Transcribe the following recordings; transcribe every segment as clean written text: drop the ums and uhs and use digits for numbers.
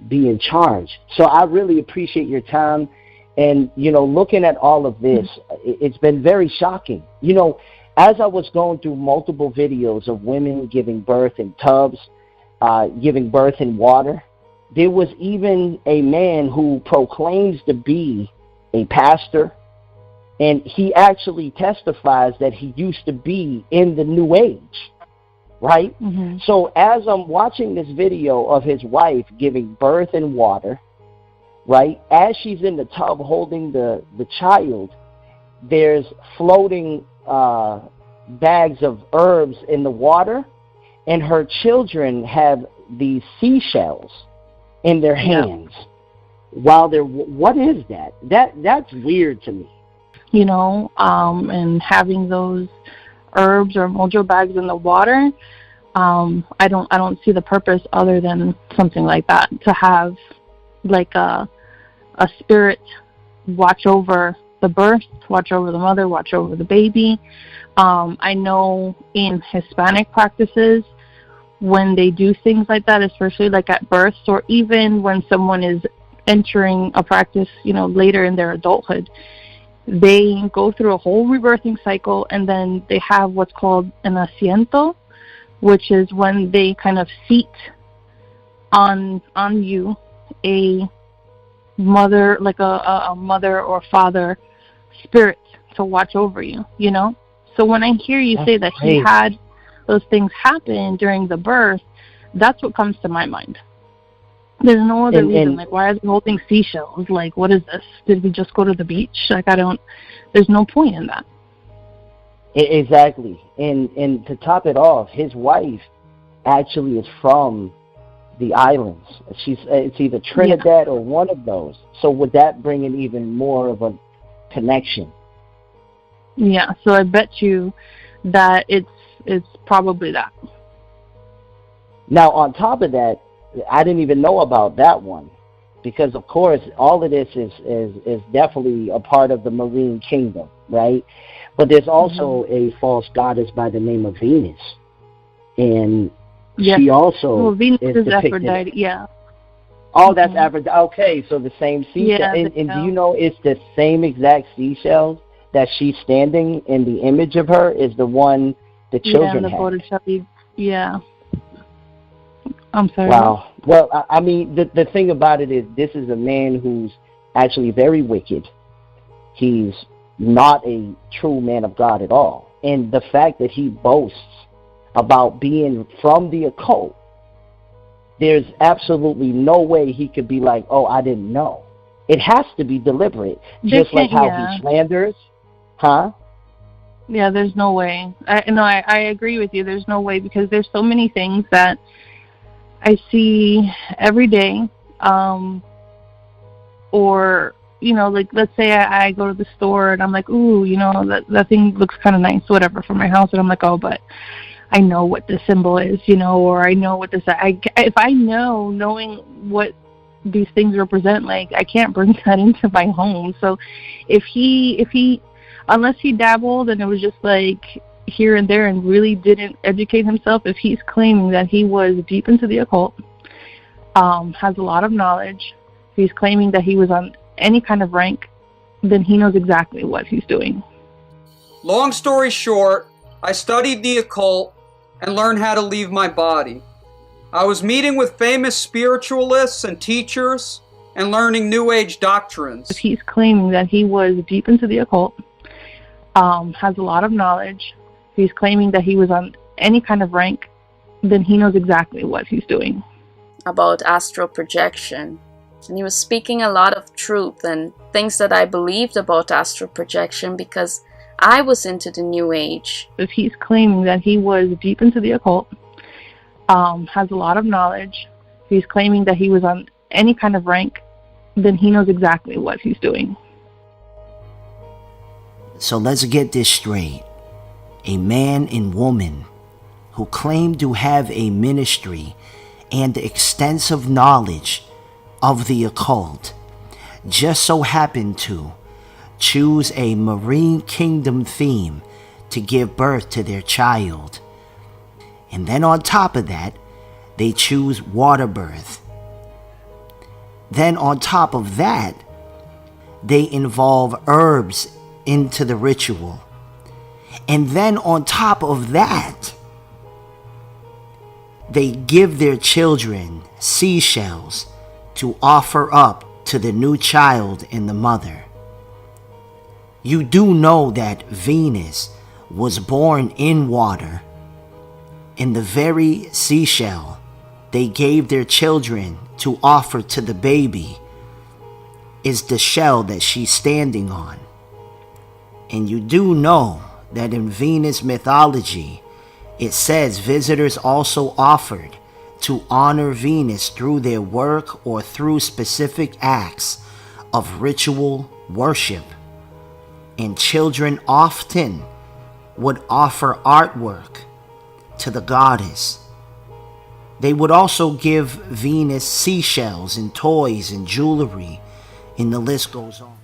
be in charge. So I really appreciate your time. And, looking at all of this, it's been very shocking. As I was going through multiple videos of women giving birth in tubs, giving birth in water, there was even a man who proclaims to be a pastor, and he actually testifies that he used to be in the New Age, right? Mm-hmm. So as I'm watching this video of his wife giving birth in water, right, as she's in the tub holding the child, there's floating bags of herbs in the water, and her children have these seashells in their hands while they're, what is that? That's weird to me. And having those herbs or mojo bags in the water, I don't see the purpose other than something like that, to have like a spirit watch over the birth, watch over the mother, watch over the baby. I know in Hispanic practices, when they do things like that, especially like at births, or even when someone is entering a practice, later in their adulthood, they go through a whole rebirthing cycle, and then they have what's called an asiento, which is when they kind of seat on you a mother, like a mother or father spirit to watch over you, So when I hear you say that he had those things happen during the birth, that's what comes to my mind. There's no other reason. Like, why are they holding seashells? Like, what is this? Did we just go to the beach? Like, there's no point in that. Exactly. And to top it off, his wife actually is from the islands. It's either Trinidad or one of those. So would that bring in even more of a connection? Yeah, so I bet you that it's probably that. Now, on top of that, I didn't even know about that one, because of course all of this is definitely a part of the marine kingdom, right? But there's also a false goddess by the name of Venus, and she also Venus is depicted. Aphrodite, yeah. Oh, that's Aphrodite. Okay, so the same seashell. Yeah, and do you know it's the same exact seashells that she's standing in the image of her is the one the children have? Botticelli. Yeah. I'm sorry. Wow. Well, I mean, the thing about it is, this is a man who's actually very wicked. He's not a true man of God at all. And the fact that he boasts about being from the occult, there's absolutely no way he could be like, oh, I didn't know. It has to be deliberate, just like how he slanders. Huh? Yeah, there's no way. I agree with you. There's no way, because there's so many things that I see every day, or, like, let's say I go to the store and I'm like, ooh, that thing looks kind of nice, whatever, for my house. And I'm like, oh, but I know what this symbol is, or I know what this, if I knowing what these things represent, like, I can't bring that into my home. So if he, unless he dabbled and it was just like here and there and really didn't educate himself, if he's claiming that he was deep into the occult, has a lot of knowledge, if he's claiming that he was on any kind of rank, then he knows exactly what he's doing. Long story short, I studied the occult and learned how to leave my body. I was meeting with famous spiritualists and teachers and learning New Age doctrines. If he's claiming that he was deep into the occult, has a lot of knowledge, if he's claiming that he was on any kind of rank, then he knows exactly what he's doing. About astral projection. And he was speaking a lot of truth and things that I believed about astral projection because I was into the New Age. If he's claiming that he was deep into the occult, has a lot of knowledge, if he's claiming that he was on any kind of rank, then he knows exactly what he's doing. So let's get this straight. A man and woman who claim to have a ministry and extensive knowledge of the occult just so happen to choose a marine kingdom theme to give birth to their child. And then on top of that, they choose water birth. Then on top of that, they involve herbs into the ritual. And then on top of that, they give their children seashells to offer up to the new child and the mother. You do know that Venus was born in water, and the very seashell they gave their children to offer to the baby is the shell that she's standing on. And you do know that in Venus mythology, it says visitors also offered to honor Venus through their work or through specific acts of ritual worship. And children often would offer artwork to the goddess. They would also give Venus seashells and toys and jewelry, and the list goes on.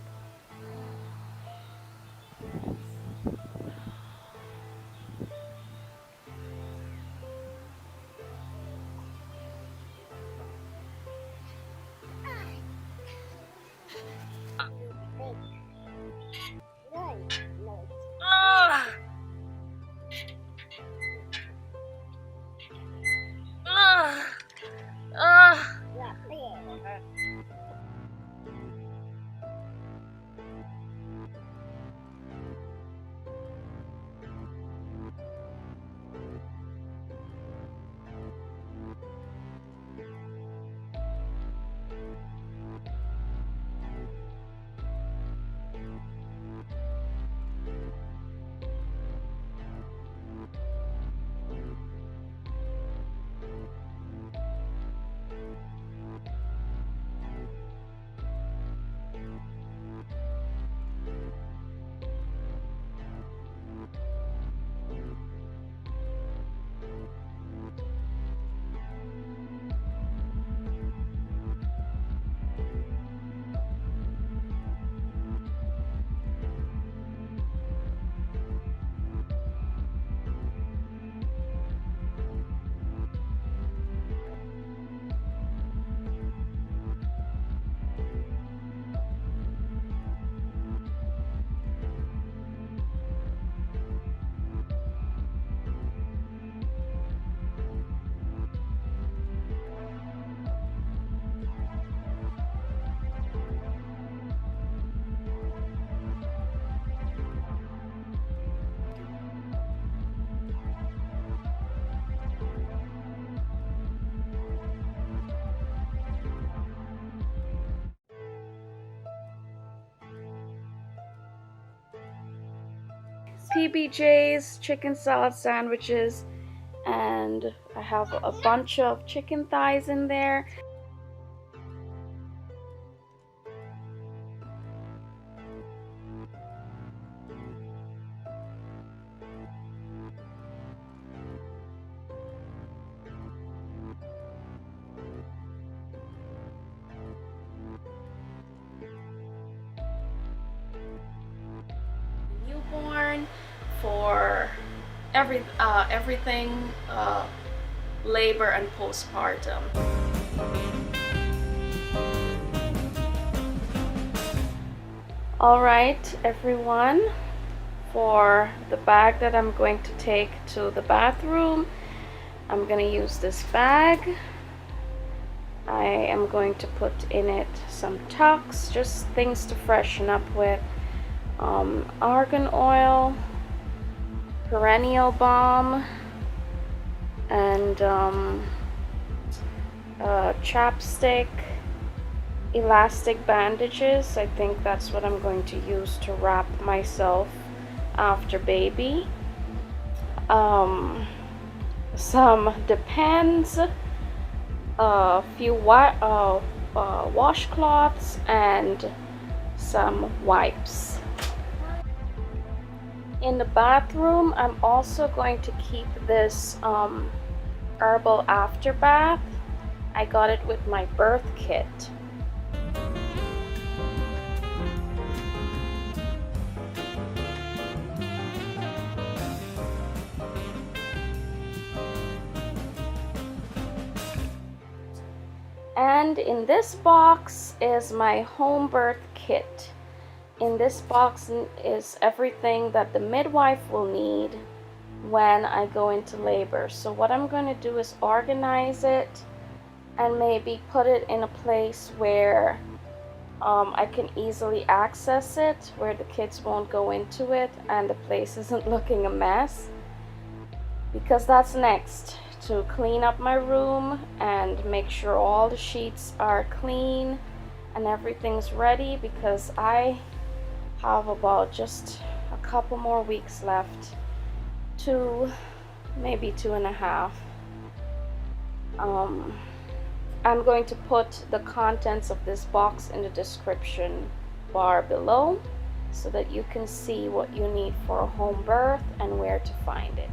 PBJ's chicken salad sandwiches, and I have a bunch of chicken thighs in there. Newborn for everything labor and postpartum. All right, everyone, for the bag that I'm going to take to the bathroom, I'm going to use this bag. I am going to put in it some tucks, just things to freshen up with. Argan oil, perennial balm, and chapstick, elastic bandages. I think that's what I'm going to use to wrap myself after baby. Some Depends, a few washcloths, and some wipes. In the bathroom, I'm also going to keep this herbal after bath. I got it with my birth kit. And in this box is my home birth kit. In this box is everything that the midwife will need when I go into labor. So what I'm going to do is organize it and maybe put it in a place where I can easily access it, where the kids won't go into it and the place isn't looking a mess. Because that's next, to clean up my room and make sure all the sheets are clean and everything's ready, because I have about just a couple more weeks left, maybe 2.5. I'm going to put the contents of this box in the description bar below so that you can see what you need for a home birth and where to find it.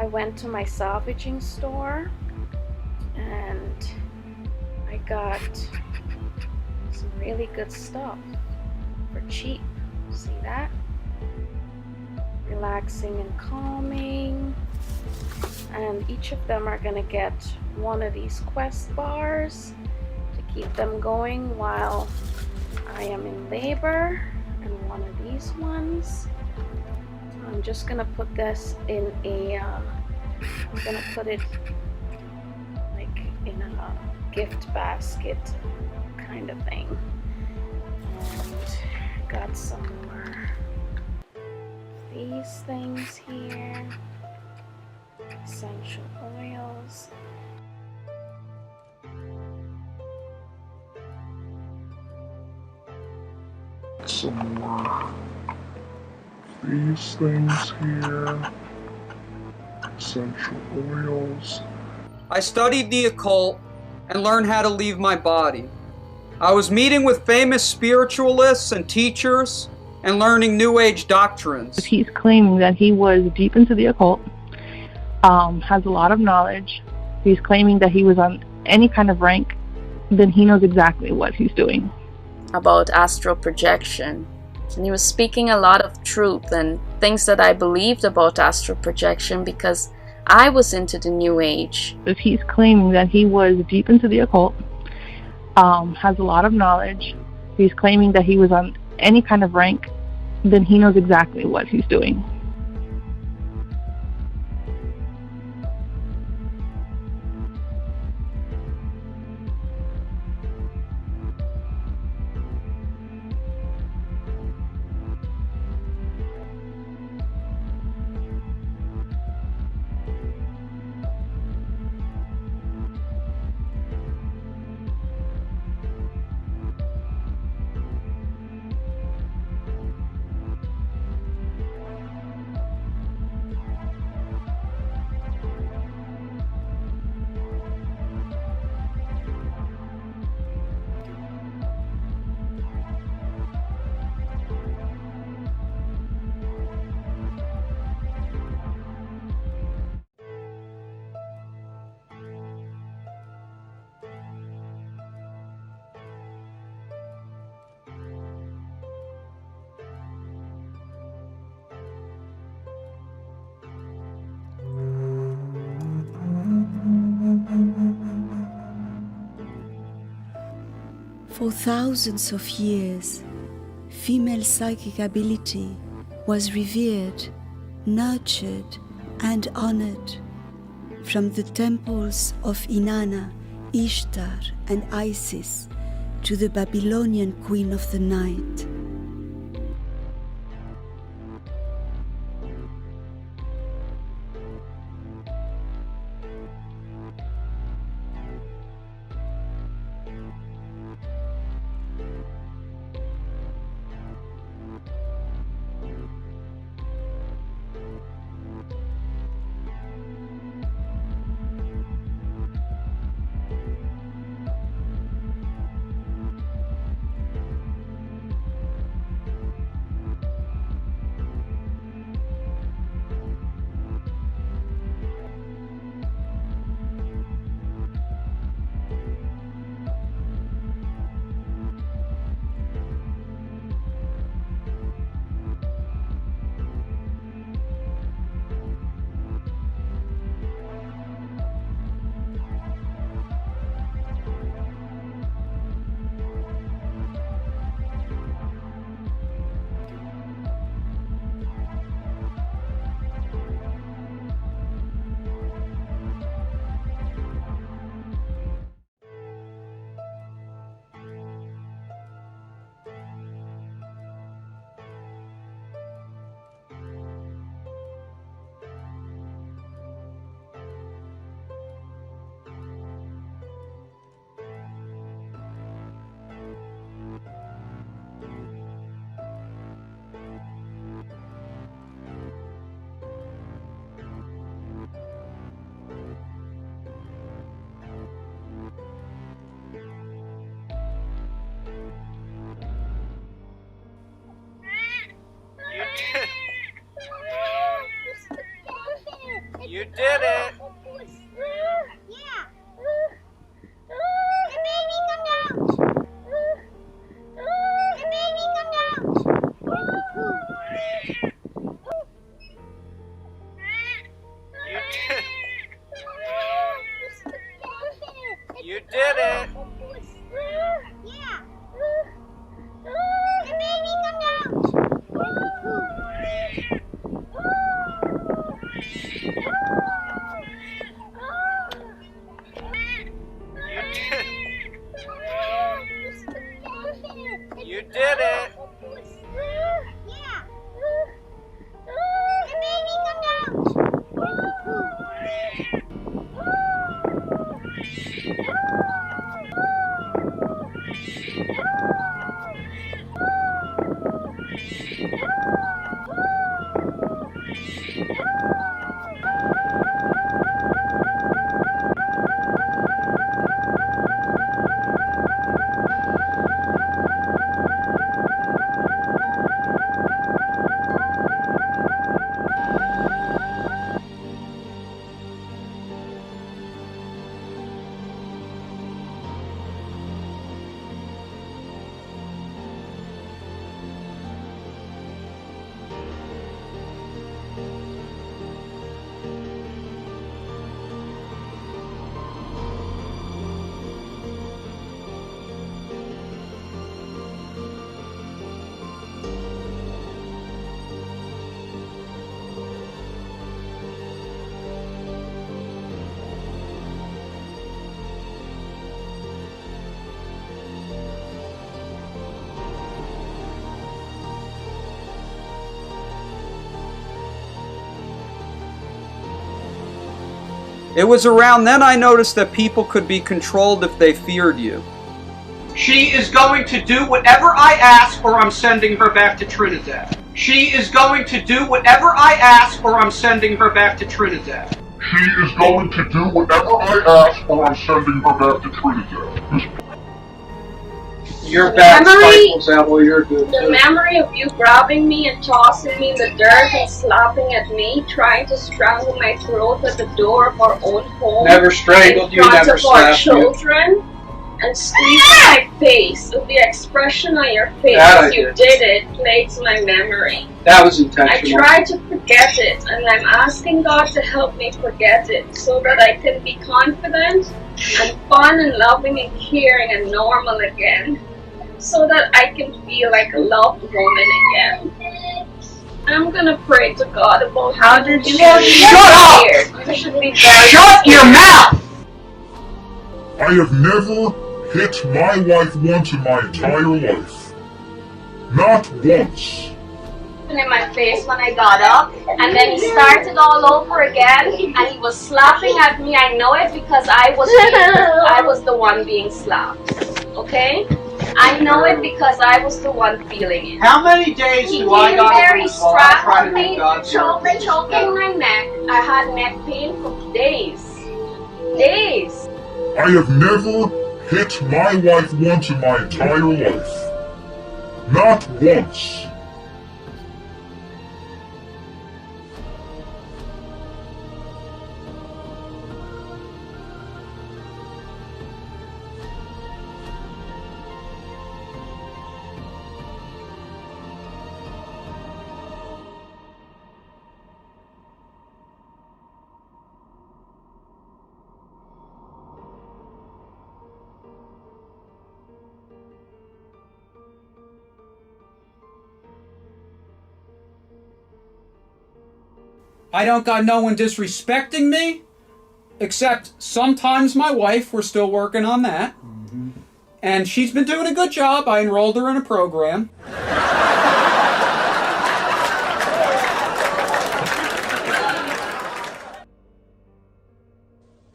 I went to my salvaging store and I got some really good stuff for cheap. See that? Relaxing and calming. And each of them are gonna get one of these quest bars to keep them going while I am in labor, and one of these ones. I'm just gonna put this in a I'm gonna put it like in a gift basket kind of thing. And got some more these things here, essential oils. Some more these things here, essential oils. I studied the occult and learned how to leave my body. I was meeting with famous spiritualists and teachers and learning New Age doctrines. He's claiming that he was deep into the occult, has a lot of knowledge. He's claiming that he was on any kind of rank, then he knows exactly what he's doing. About astral projection. And he was speaking a lot of truth and things that I believed about astral projection because I was into the New Age. If he's claiming that he was deep into the occult, has a lot of knowledge, he's claiming that he was on any kind of rank, then he knows exactly what he's doing. For thousands of years, female psychic ability was revered, nurtured, and honored. From the temples of Inanna, Ishtar, and Isis to the Babylonian Queen of the Night. did it! Yeah! The baby come down! The baby come down! You did it! Yeah! The baby come down! You did it! Yeah! The baby come It was around then I noticed that people could be controlled if they feared you. She is going to do whatever I ask or I'm sending her back to Trinidad. She is going to do whatever I ask or I'm sending her back to Trinidad. She is going to do whatever I ask or I'm sending her back to Trinidad. Your The bad memory- cycles out while you're good The too. memory of you grabbing me and tossing me in the dirt and slapping at me, trying to strangle my throat at the door of our own home. Never strangled in you, front never of our slapped you. children, and squeezing my face with the expression on your face That I as you did. did it plagues my memory. That was I intentional. try to forget it, and I'm asking God to help me forget it so that I can be confident and fun and loving and caring and normal again, so that I can feel like a loved woman again. I'm gonna pray to God about how did you Shut up! You should be very Shut your mouth! I have never hit my wife once in my entire life. Not once. in my face when I got up, and then he started all over again, and he was slapping at me. I know it because I was the one being slapped. Okay? I know it because I was the one feeling it. How many days He do I came got very to lose while I'm trying strapped to me, do God's work? choking my neck. I had neck pain for days. Days. I have never hit my wife once in my entire life. Not once. I don't got no one disrespecting me, except sometimes my wife. We're still working on that. And she's been doing a good job. I enrolled her in a program.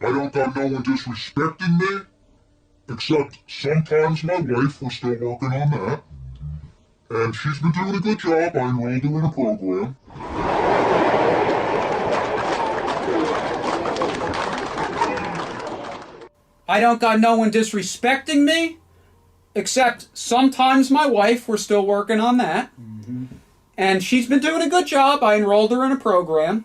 I don't got no one disrespecting me, except sometimes my wife. We're still working on that. And she's been doing a good job. I enrolled her in a program. I don't got no one disrespecting me, except sometimes my wife. We're still working on that. And she's been doing a good job. I enrolled her in a program.